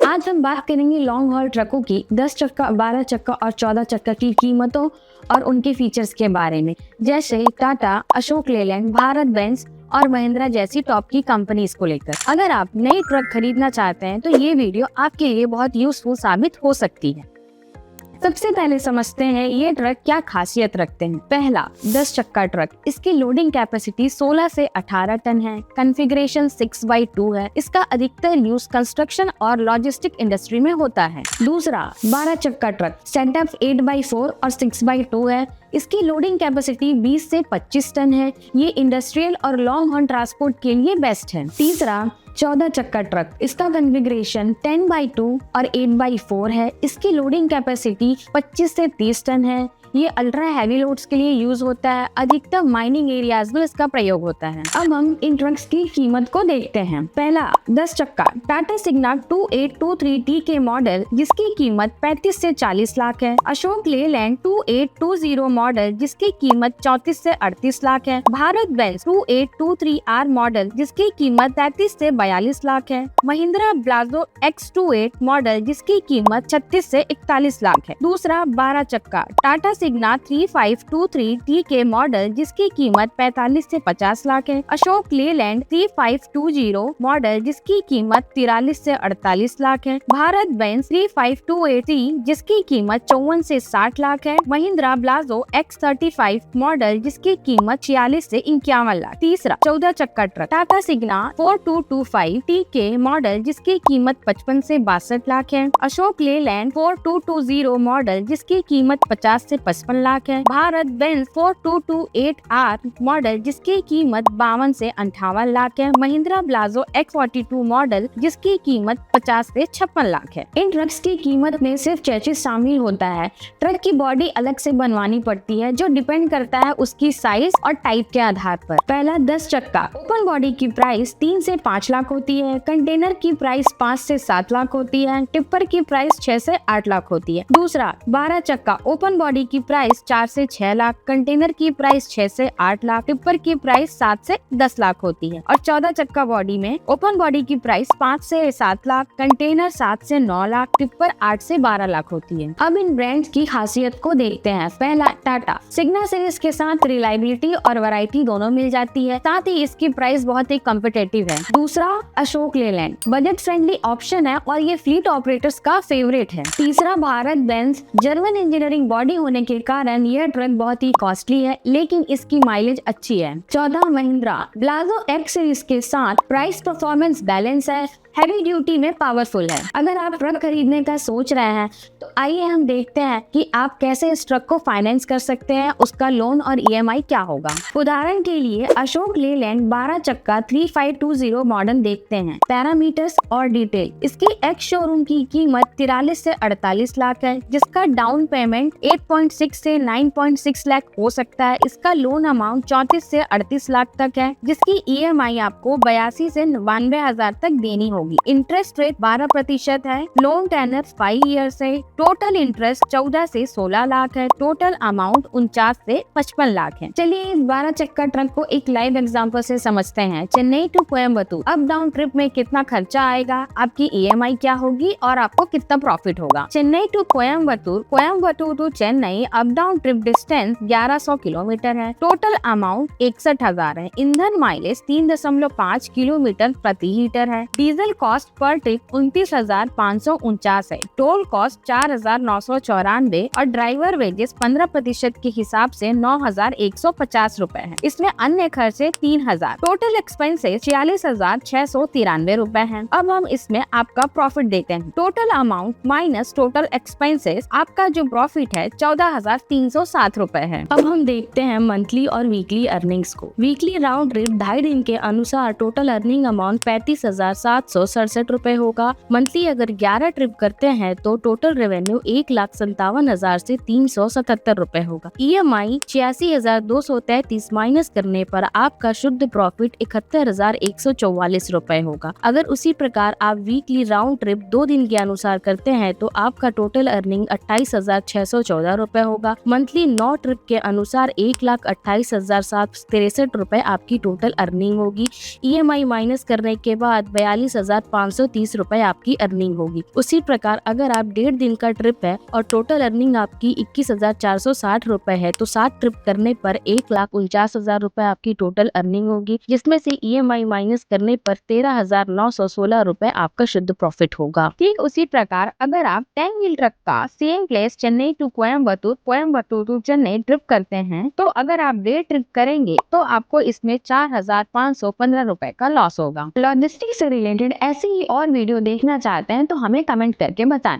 आज हम बात करेंगे लॉन्ग हॉल ट्रकों की 10 चक्का, 12 चक्का और 14 चक्का की कीमतों और उनके फीचर्स के बारे में, जैसे टाटा, अशोक लेलैंड, भारत बेंज और महिंद्रा जैसी टॉप की कंपनीज को लेकर। अगर आप नई ट्रक खरीदना चाहते हैं तो ये वीडियो आपके लिए बहुत यूजफुल साबित हो सकती है। सबसे पहले समझते हैं ये ट्रक क्या खासियत रखते हैं। पहला, 10 चक्का ट्रक। इसकी लोडिंग कैपेसिटी 16 से 18 टन है। कॉन्फ़िगरेशन 6x2 है। इसका अधिकतर यूज कंस्ट्रक्शन और लॉजिस्टिक इंडस्ट्री में होता है। दूसरा, 12 चक्का ट्रक। सेटअप 8x4 और 6x2 है। इसकी लोडिंग कैपेसिटी 20 से 25 टन है। ये इंडस्ट्रियल और लॉन्ग हॉल ट्रांसपोर्ट के लिए बेस्ट है। तीसरा, 14 चक्का ट्रक। इसका कॉन्फ़िगरेशन 10x2 और 8x4 है। इसकी लोडिंग कैपेसिटी 25 से 30 टन है। ये अल्ट्रा हैवी लोड्स के लिए यूज होता है। अधिकतम माइनिंग एरियाज में इसका प्रयोग होता है। अब हम इन ट्रक्स की कीमत को देखते हैं। पहला, 10 चक्का टाटा सिग्ना 2823T के मॉडल, जिसकी कीमत 35 से 40 लाख है। अशोक लेलैंड 2820 मॉडल, जिसकी कीमत 34 से 38 लाख है। भारत बेंज 2823R मॉडल, जिसकी कीमत 33 से 42 लाख है। महिंद्रा ब्लाजो X28 मॉडल, जिसकी कीमत 36 से 41 लाख है। दूसरा, 12 चक्का टाटा सिग्ना 3523T के मॉडल, जिसकी कीमत 45 से 50 लाख है। अशोक लेलैंड 3520 मॉडल, जिसकी कीमत 43 से 48 लाख है। भारत बेंज 3528T, जिसकी कीमत 54 से 60 लाख है। महिंद्रा ब्लाजो X35 मॉडल, जिसकी कीमत 46 से 51 लाख। तीसरा, 14 चक्का ट्रक टाटा सिग्ना 4225T के मॉडल, जिसकी कीमत 55 से 62 लाख है। अशोक लेलैंड 4220 मॉडल, जिसकी कीमत 50 से 55 लाख है। भारत बेंज 4228R मॉडल, जिसकी कीमत 52 से 58 लाख है। महिंद्रा ब्लाजो X42 मॉडल, जिसकी कीमत 50 से 56 लाख है। इन ट्रक्स की कीमत में सिर्फ चेसिस शामिल होता है। ट्रक की बॉडी अलग से बनवानी पड़ती है, जो डिपेंड करता है उसकी साइज और टाइप के आधार पर। पहला, 10 चक्का। ओपन बॉडी की प्राइस 3 से 5 लाख होती है। कंटेनर की प्राइस 5 से 7 लाख होती है। टिप्पर की प्राइस 6 से 8 लाख होती है। दूसरा, 12 चक्का। ओपन बॉडी की प्राइस 4 से 6 लाख, कंटेनर की प्राइस 6 से 8 लाख, टिप्पर की प्राइस 7 से 10 लाख होती है। और 14 चक्का बॉडी में ओपन बॉडी की प्राइस 5 से 7 लाख, कंटेनर 7 से 9 लाख, टिप्पर 8 से 12 लाख होती है। अब इन ब्रांड्स की खासियत को देखते हैं। पहला, टाटा सिग्ना सीरीज के साथ रिलायबिलिटी और वैरायटी दोनों मिल जाती है, साथ ही इसकी प्राइस बहुत ही कॉम्पिटिटिव है। दूसरा, Ashok Leyland budget friendly option है और ये फ्लीट ऑपरेटर्स का फेवरेट है। तीसरा, Bharat Benz German engineering body होने के कारण यह ट्रक बहुत ही कॉस्टली है, लेकिन इसकी माइलेज अच्छी है। 14, महिंद्रा ब्लाजो X सीरीज के साथ प्राइस परफॉर्मेंस बैलेंस है, हैवी ड्यूटी में पावरफुल है। अगर आप ट्रक खरीदने का सोच रहे हैं तो आइए हम देखते हैं कि आप कैसे इस ट्रक को फाइनेंस कर सकते हैं, उसका लोन और EMI क्या होगा। उदाहरण के लिए अशोक लेलैंड 12 चक्का 3520 मॉडल देखते हैं। पैरामीटर्स और डिटेल। इसकी एक्स शोरूम की कीमत 43 से 48 लाख है, जिसका डाउन पेमेंट 8.6 से 9.6 लाख हो सकता है। इसका लोन अमाउंट 34 से 38 लाख तक है, जिसकी EMI आपको 82 से 92 हजार तक देनी होगी। इंटरेस्ट रेट 12% है। लोन टेनर 5 ईयर्स है। टोटल इंटरेस्ट 14 से 16 लाख है। टोटल अमाउंट 49 से 55 लाख है। चलिए इस 12 चक्का ट्रक को एक लाइव एग्जांपल से समझते हैं। Chennai to Coimbatore up down trip में कितना खर्चा आएगा, आपकी EMI क्या होगी और आपको कितना प्रॉफिट होगा। Chennai to Coimbatore, Coimbatore to Chennai up down trip distance 1100 kilometre है। टोटल अमाउंट 61,000 है। ईंधन माइलेज 3.5 किलोमीटर प्रति लीटर है। डीजल कॉस्ट पर ट्रिप 29,549 है। टोल कॉस्ट 4,994 और ड्राइवर वेजेस 15% के हिसाब से 9,150 रूपए है। इसमें अन्य खर्चे 3,000। टोटल एक्सपेंसेस 46,693 रूपए है। अब हम इसमें आपका प्रॉफिट देते हैं। Total amount minus total expenses, आपका जो प्रॉफिट है 14,307 रूपए है। अब हम देखते हैं मंथली और वीकली अर्निंग्स को। वीकली राउंड ट्रिप 2.5 दिन के अनुसार टोटल अर्निंग अमाउंट 35,767 रूपए होगा। मंथली अगर 11 ट्रिप करते हैं तो टोटल रेवेन्यू 1,57,000 से 377 रूपए होगा। EMI 86,233 माइनस करने पर आपका शुद्ध प्रॉफिट 71,144 रूपए होगा। अगर उसी प्रकार आप वीकली राउंड ट्रिप 2 दिन के अनुसार करते हैं तो आपका टोटल अर्निंग 28,614 रूपए होगा। मंथली 9 ट्रिप के अनुसार 1,28,763 रूपए आपकी टोटल अर्निंग होगी। EMI माइनस करने के बाद 21,530 रुपए आपकी अर्निंग होगी। उसी प्रकार अगर आप 1.5 दिन का ट्रिप है और टोटल अर्निंग आपकी 21,460 रुपए है तो 7 ट्रिप करने पर 1,49,000 रुपए आपकी टोटल अर्निंग होगी, जिसमें से EMI माइनस करने पर 13,916 रुपए आपका शुद्ध प्रॉफिट होगा। ठीक उसी प्रकार अगर आप 10 व्हील ट्रक का same place Chennai to Coimbatore, Coimbatore to Chennai trip करते हैं तो अगर आप 1.5 ट्रिप करेंगे तो आपको इसमें 4,515 रुपए का लॉस होगा। लॉजिस्टिक्स से रिलेटेड ऐसी ही और वीडियो देखना चाहते हैं तो हमें कमेंट करके बताएं।